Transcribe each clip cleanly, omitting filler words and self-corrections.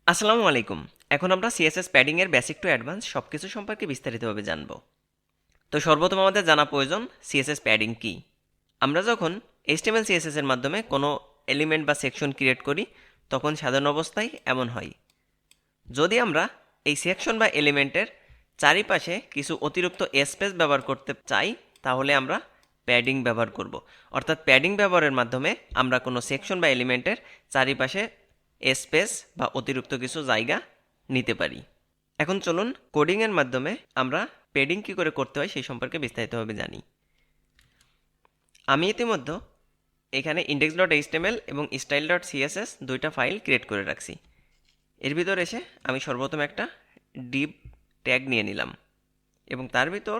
আসসালামু আলাইকুম। এখন আমরা সিএসএস প্যাডিং এর বেসিক টু অ্যাডভান্স সবকিছু সম্পর্কে বিস্তারিতভাবে জানব। তো সর্বপ্রথম আমাদের জানা প্রয়োজন সিএসএস প্যাডিং কি। আমরা যখন এইচটিএমএল সিএসএস এর মাধ্যমে কোনো এলিমেন্ট বা সেকশন ক্রিয়েট করি তখন সাধারণ অবস্থায় এমন হয়। যদি আমরা এই সেকশন বা এলিমেন্টের চারিপাশে কিছু অতিরিক্ত স্পেস ব্যবহার করতে চাই তাহলে আমরা প্যাডিং ব্যবহার করব। অর্থাৎ প্যাডিং ব্যবহারের মাধ্যমে আমরা কোনো সেকশন বা এলিমেন্টের চারিপাশে স্পেস বা অতিরিক্ত কিছু জায়গা নিতে পারি। এখন চলুন কোডিংয়ের মাধ্যমে আমরা প্যাডিং কী করে করতে হয় সেই সম্পর্কে বিস্তারিতভাবে জানি। আমি ইতিমধ্যে এখানে index.html এবং style.css দুইটা ফাইল ক্রিয়েট করে রাখছি। এর ভিতর এসে আমি সর্বপ্রথম একটা ডিভ ট্যাগ নিয়ে নিলাম এবং তার ভিতর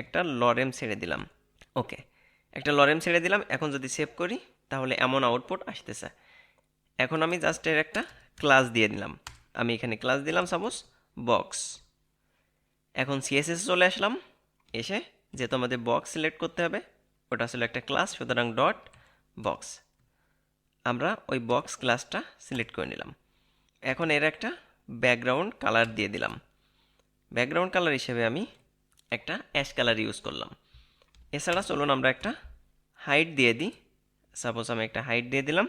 একটা লরেম ছেড়ে দিলাম। ওকে, একটা লরেম ছেড়ে দিলাম। এখন যদি সেভ করি তাহলে এমন আউটপুট আসতেছে। এখন আমি জাস্ট এর একটা ক্লাস দিয়ে দিলাম। আমি এখানে ক্লাস দিলাম সাপোজ বক্স। এখন সিএসএস চলে আসলাম, এসে যেহেতু আমাদের বক্স সিলেক্ট করতে হবে, ওটা আসলে একটা ক্লাস, সুতরাং ডট বক্স। আমরা ওই বক্স ক্লাসটা সিলেক্ট করে নিলাম। এখন এর একটা ব্যাকগ্রাউন্ড কালার দিয়ে দিলাম। ব্যাকগ্রাউন্ড কালার হিসেবে আমি একটা অ্যাশ কালার ইউজ করলাম। এছাড়া চলুন আমরা একটা হাইট দিয়ে দিই। সাপোজ আমি একটা হাইট দিয়ে দিলাম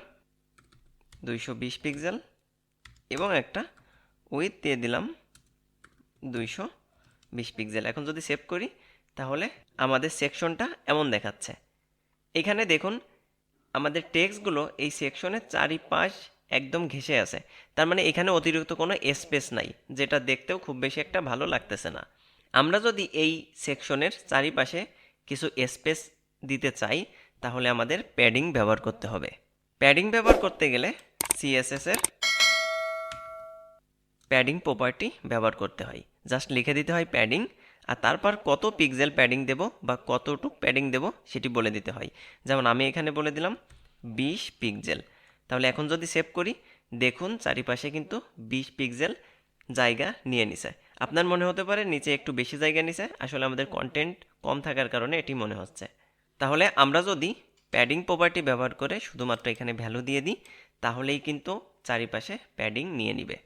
220 পিক্সেল এবং একটা উইথ দিয়ে দিলাম 220 পিক্সেল। এখন যদি সেভ করি তাহলে আমাদের সেকশনটা এমন দেখাচ্ছে। এখানে দেখুন আমাদের টেক্সটগুলো এই সেকশনের চারিপাশ একদম ঘেঁষে আছে। তার মানে এখানে অতিরিক্ত কোনো স্পেস নাই, যেটা দেখতেও খুব বেশি একটা ভালো লাগতেছে না। আমরা যদি এই সেকশনের চারিপাশে কিছু স্পেস দিতে চাই তাহলে আমাদের প্যাডিং ব্যবহার করতে হবে। প্যাডিং ব্যবহার করতে গেলে সিএসএস এর প্যাডিং প্রপার্টি ব্যবহার করতে হয়। জাস্ট লিখে দিতে হয় প্যাডিং, আর তারপর কত পিক্সেল প্যাডিং দেব বা কতটুক প্যাডিং দেব সেটি বলে দিতে হয়। যেমন আমি এখানে বলে দিলাম 20 পিক্সেল। তাহলে এখন যদি সেভ করি দেখুন চারিপাশে কিন্তু 20 পিক্সেল জায়গা নিয়ে নিছে। আপনার মনে হতে পারে নিচে একটু বেশি জায়গা নিছে, আসলে আমাদের কন্টেন্ট কম থাকার কারণে এটি মনে হচ্ছে। তাহলে আমরা যদি প্যাডিং প্রপার্টি ব্যবহার করে শুধুমাত্র এখানে ভ্যালু দিয়ে দিই তাহলেই কিন্তু চারিপাশে প্যাডিং নিয়ে নিবে।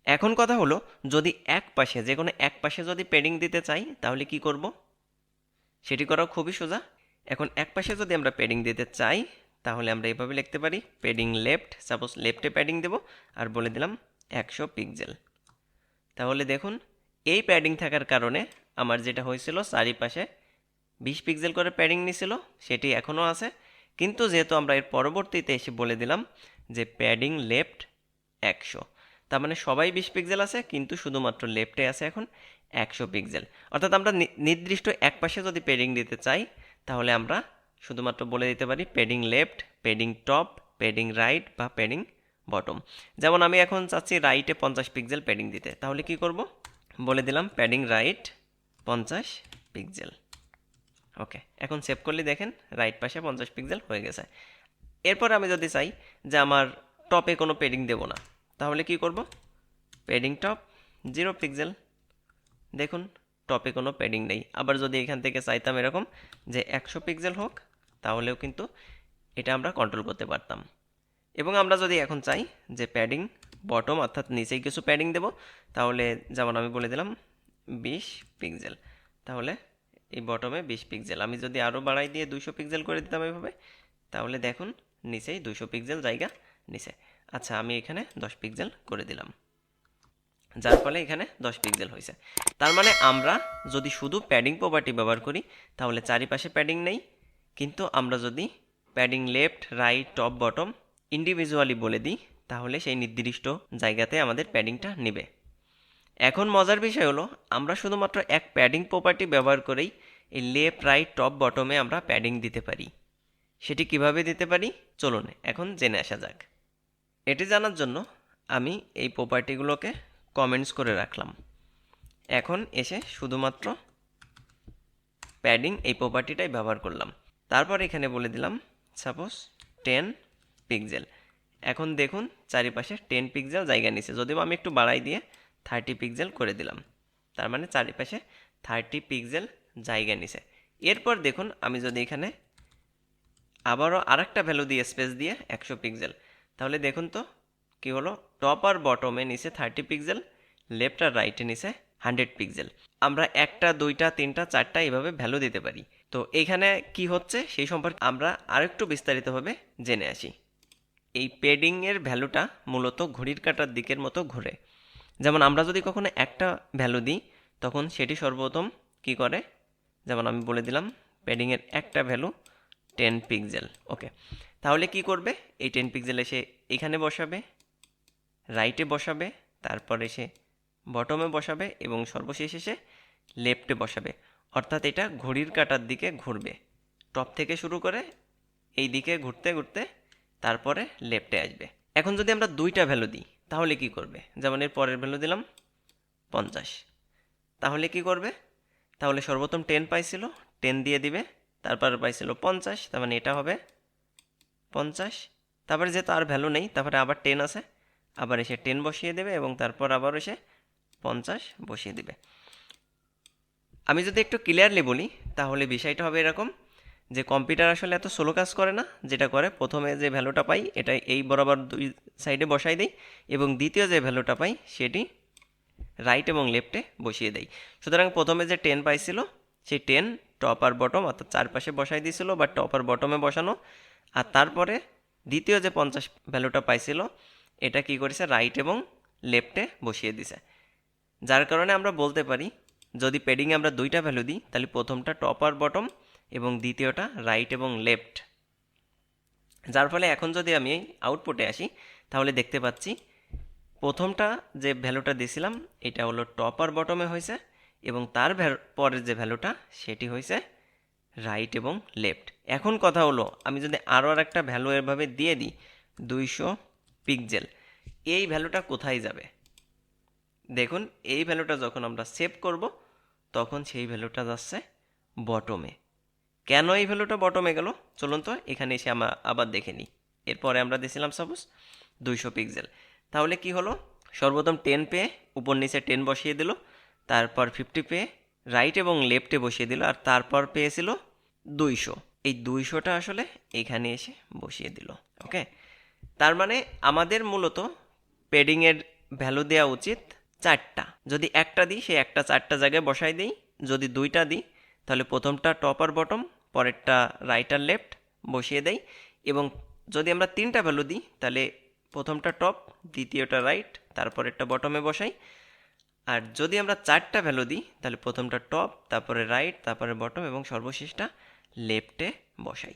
এখন কথা হলো যদি এক পাশে যে কোনো এক পাশে যদি প্যাডিং দিতে চাই তাহলে কি করব, সেটি করা খুবই সোজা। এখন এক পাশে যদি আমরা প্যাডিং দিতে চাই তাহলে আমরা এভাবে লিখতে পারি প্যাডিং লেফট। সাপোজ লেফটে প্যাডিং দেব আর বলে দিলাম 100 পিক্সেল। তাহলে দেখুন এই প্যাডিং থাকার কারণে আমার যেটা হয়েছিল চারিপাশে 20 পিক্সেল করে প্যাডিং নিছিল সেটি এখনও আছে, কিন্তু যেহেতু আমরা এর পরবর্তীতে এসে বলে দিলাম যে প্যাডিং লেফট 100, তার মানে সবাই 20 পিক্সেল আছে কিন্তু শুধুমাত্র লেফটে আছে এখন 100 পিক্সেল। অর্থাৎ আমরা নির্দিষ্ট এক পাশে যদি প্যাডিং দিতে চাই তাহলে আমরা শুধুমাত্র বলে দিতে পারি padding left, padding top, padding right বা প্যাডিং বটম। যেমন আমি এখন চাচ্ছি রাইটে 50 পিক্সেল প্যাডিং দিতে, তাহলে কি করব, বলে দিলাম প্যাডিং রাইট 50 পিক্সেল। ওকে, এখন সেভ করলে দেখেন রাইট পাশে 50 পিক্সেল হয়ে গেছে। এরপর আমি যদি চাই যে আমার টপে কোনো প্যাডিং দেব না তাহলে কি করব, প্যাডিং টপ 0 পিক্সেল। দেখুন টপে কোনো প্যাডিং নেই। আবার যদি এখান থেকে চাইতাম এরকম যে 100 পিক্সেল হোক তাহলেও কিন্তু এটা আমরা কন্ট্রোল করতে পারতাম। এবং আমরা যদি এখন চাই যে প্যাডিং বটম অর্থাৎ নিচেই কিছু প্যাডিং দেব তাহলে যেমন আমি বলে দিলাম 20 পিক্সেল। তাহলে এই বটমে 20 পিক্সেল। আমি যদি আরও বাড়াই দিয়ে 200 পিক্সেল করে দিতাম এভাবে তাহলে দেখুন নিচেই 200 পিক্সেল জায়গা নিচে। আচ্ছা আমি এখানে 10 পিক্সেল করে দিলাম, যার ফলে এখানে 10 পিক্সেল হয়েছে। তার মানে আমরা যদি শুধু প্যাডিং প্রপার্টি ব্যবহার করি তাহলে চারিপাশে প্যাডিং নেই, কিন্তু আমরা যদি padding left, right, top, bottom individually বলে দিই তাহলে সেই নির্দিষ্ট জায়গাতে আমাদের প্যাডিংটা নেবে। এখন মজার বিষয় হলো আমরা শুধুমাত্র এক প্যাডিং প্রপার্টি ব্যবহার করেই এই লেফট, রাইট, টপ, বটমে আমরা প্যাডিং দিতে পারি। সেটি কিভাবে দিতে পারি চলুন এখন জেনে আসা যাক। এটি জানার জন্য আমি এই প্রপার্টিগুলোকে কমেন্টস করে রাখলাম। এখন এসে শুধুমাত্র প্যাডিং এই প্রপার্টিটাই ব্যবহার করলাম। তারপর এখানে বলে দিলাম সাপোজ 10 পিক্সেল। এখন দেখুন চারিপাশে 10 পিক্সেল জায়গা নিছে, যদিও আমি একটু বাড়াই দিয়ে 30 পিক্সেল করে দিলাম। তার মানে চারিপাশে 30 পিক্সেল জায়গা নিছে। এরপর দেখুন আমি যদি এখানে আবারও আরেকটা ভ্যালু দিয়ে স্পেস দিয়ে 100 পিক্সেল, তাহলে দেখুন তো কি হলো, টপ আর বটমে নিচে 30 পিক্সেল, লেফট আর রাইটে নিচে 100 পিক্সেল। আমরা একটা, দুইটা, তিনটা, চারটা এইভাবে ভ্যালু দিতে পারি। তো এখানে কি হচ্ছে সেই সম্পর্কে আমরা আরেকটু বিস্তারিতভাবে জেনে আসি। এই প্যাডিংয়ের ভ্যালুটা মূলত ঘড়ির কাঁটার দিকের মতো ঘোরে। যেমন আমরা যদি কখনো একটা ভ্যালু দিই তখন সেটি সর্বপ্রথম কি করে, যেমন আমি বলে দিলাম প্যাডিংয়ের একটা ভ্যালু 10 পিক্সেল। ওকে, তাহলে কি করবে, এই 10 পিক্সেল এসে এখানে বসাবে, রাইটে বসাবে, তারপর এসে বটমে বসাবে এবং সর্বশেষ এসে লেফটে বসাবে। অর্থাৎ এটা ঘড়ির কাঁটার দিকে ঘুরবে, টপ থেকে শুরু করে এই দিকে ঘুরতে ঘুরতে তারপরে লেফটে আসবে। এখন যদি আমরা দুইটা ভ্যালু দিই তাহলে কি করবে, যেমন এর পরের ভ্যালু দিলাম 50, তাহলে কি করবে, তাহলে সর্বপ্রথম 10 পাইছিল, 10 দিয়ে দিবে, তারপর পাইছিল 50, তার মানে এটা হবে 50। তারপরে যেহেতু আর ভ্যালু নেই তারপরে আবার 10 আছে, আবার এসে 10 বসিয়ে দেবে এবং তারপর আবার এসে 50 বসিয়ে দিবে। আমি যদি একটু ক্লিয়ারলি বলি তাহলে বিষয়টা হবে এরকম যে কম্পিউটার আসলে এত স্লো কাজ করে না। যেটা করে, প্রথমে যে ভ্যালুটা পাই এটা এই বরাবর দুই সাইডে বসাই দেই এবং দ্বিতীয় যে ভ্যালুটা পাই সেটি রাইট এবং লেফটে বসিয়ে দেই। সুতরাং প্রথমে যে 10 পাইছিল সেই 10 টপ আর বটম অর্থাৎ চারপাশে বসাই দিয়েছিল বা টপ আর বটমে বসানো, আর তারপরে দ্বিতীয় যে 50 ভ্যালুটা পাইছিল এটা কি করেছে, রাইট এবং লেফটে বসিয়ে দিছে। যার কারণে আমরা বলতে পারি যদি প্যাডিংয়ে আমরা দুইটা ভ্যালু দিই তাহলে প্রথমটা টপ আর বটম এবং দ্বিতীয়টা রাইট এবং লেফট। যার ফলে এখন যদি আমি আউটপুটে আসি তাহলে দেখতে পাচ্ছি প্রথমটা যে ভ্যালুটা দিয়েছিলাম এটা হলো টপ আর বটমে হয়েছে এবং তার পরের যে ভ্যালুটা সেটি হয়েছে রাইট এবং লেফট। এখন কথা হলো আমি যদি আরও একটা ভ্যালু এভাবে দিয়ে দিই 200 পিক্সেল, এই ভ্যালুটা কোথায় যাবে? দেখুন এই ভ্যালুটা যখন আমরা সেভ করব তখন সেই ভ্যালুটা যাচ্ছে বটমে। কেন এই ভ্যালুটা বটমে গেল চলুন তো এখানে এসে আমরা আবার দেখে নিই। এরপরে আমরা দিয়েছিলাম সাপোজ 200 পিক্সেল, তাহলে কি হলো, সর্বপ্রথম 10 পেয়ে উপর নিচে 10 বসিয়ে দিল, তারপর 50 পেয়ে রাইট এবং লেফটে বসিয়ে দিল, আর তারপর পেয়েছিল 200। এই 200টা আসলে এখানে এসে বসিয়ে দিল। ওকে, তার মানে আমাদের মূলত প্যাডিংয়ের ভ্যালু দেওয়া উচিত 4টা। যদি একটা দিই সেই একটা 4টা জায়গায় বসাই দিই, যদি দুইটা দিই তাহলে প্রথমটা টপ আর বটম, পরেরটা রাইট আর লেফট বসিয়ে দেই, এবং যদি আমরা 3টা ভ্যালু দিই তাহলে প্রথমটা টপ, দ্বিতীয়টা রাইট, তারপরেরটা বটমে বসাই। আর যদি আমরা 4টা ভ্যালু দিই তাহলে প্রথমটা টপ, তারপরে রাইট, তারপরে বটম এবং সর্বশেষটা লেফটে বসাই।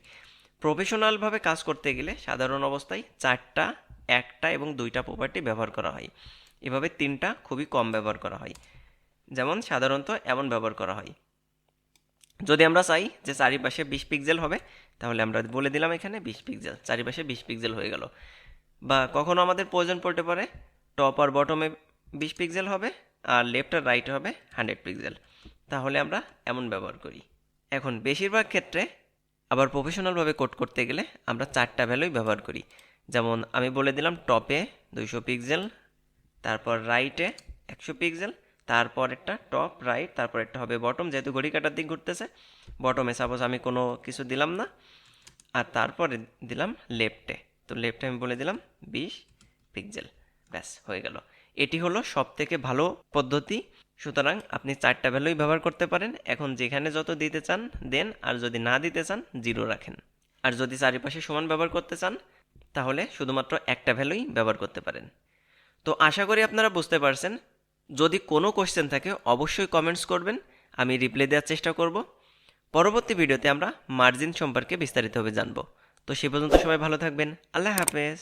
প্রফেশনালভাবে কাজ করতে গেলে সাধারণ অবস্থায় 4টা, 1টা এবং 2টা প্রপার্টি ব্যবহার করা হয়। এভাবে 3টা খুবই কম ব্যবহার করা হয়, যেমন সাধারণত এমন ব্যবহার করা হয়। যদি আমরা চাই যে চারিপাশে 20 পিক্সেল হবে তাহলে আমরা বলে দিলাম এখানে 20 পিক্সেল, চারিপাশে 20 পিক্সেল হয়ে গেল। বা কখনো আমাদের প্রয়োজন পড়তে পারে টপ আর বটমে 20 পিক্সেল হবে আর লেফট আর রাইট হবে 100 পিক্সেল, তাহলে আমরা এমন ব্যবহার করি। এখন বেশিরভাগ ক্ষেত্রে আবার প্রফেশনালভাবে কোড করতে গেলে আমরা 4টা ভ্যালুই ব্যবহার করি। যেমন আমি বলে দিলাম টপে 200 পিক্সেল, তারপর রাইটে 100 পিক্সেল, তারপরেরটা টপ রাইট, তারপরেরটা হবে বটম, যেহেতু ঘড়ি কাটার দিক ঘুরতেছে বটমে সাপোজ আমি কোনো কিছু দিলাম না, আর তারপরে দিলাম লেফটে, তো লেফটে আমি বলে দিলাম 20 পিক্সেল, ব্যাস হয়ে গেল। এটি হলো সবথেকে ভালো পদ্ধতি। সুতরাং আপনি 4টা ভ্যালুই ব্যবহার করতে পারেন। এখন যেখানে যত দিতে চান দেন, আর যদি না দিতে চান 0 রাখেন। আর যদি চারিপাশে সমান ব্যবহার করতে চান তাহলে শুধুমাত্র একটা ভ্যালুই ব্যবহার করতে পারেন। তো আশা করি আপনারা বুঝতে পারছেন। যদি কোনো কোশ্চেন থাকে অবশ্যই কমেন্টস করবেন, আমি রিপ্লাই দেওয়ার চেষ্টা করব। পরবর্তী ভিডিওতে আমরা মার্জিন সম্পর্কে বিস্তারিতভাবে জানব। তো সে পর্যন্ত সবাই ভালো থাকবেন। আল্লাহ হাফেজ।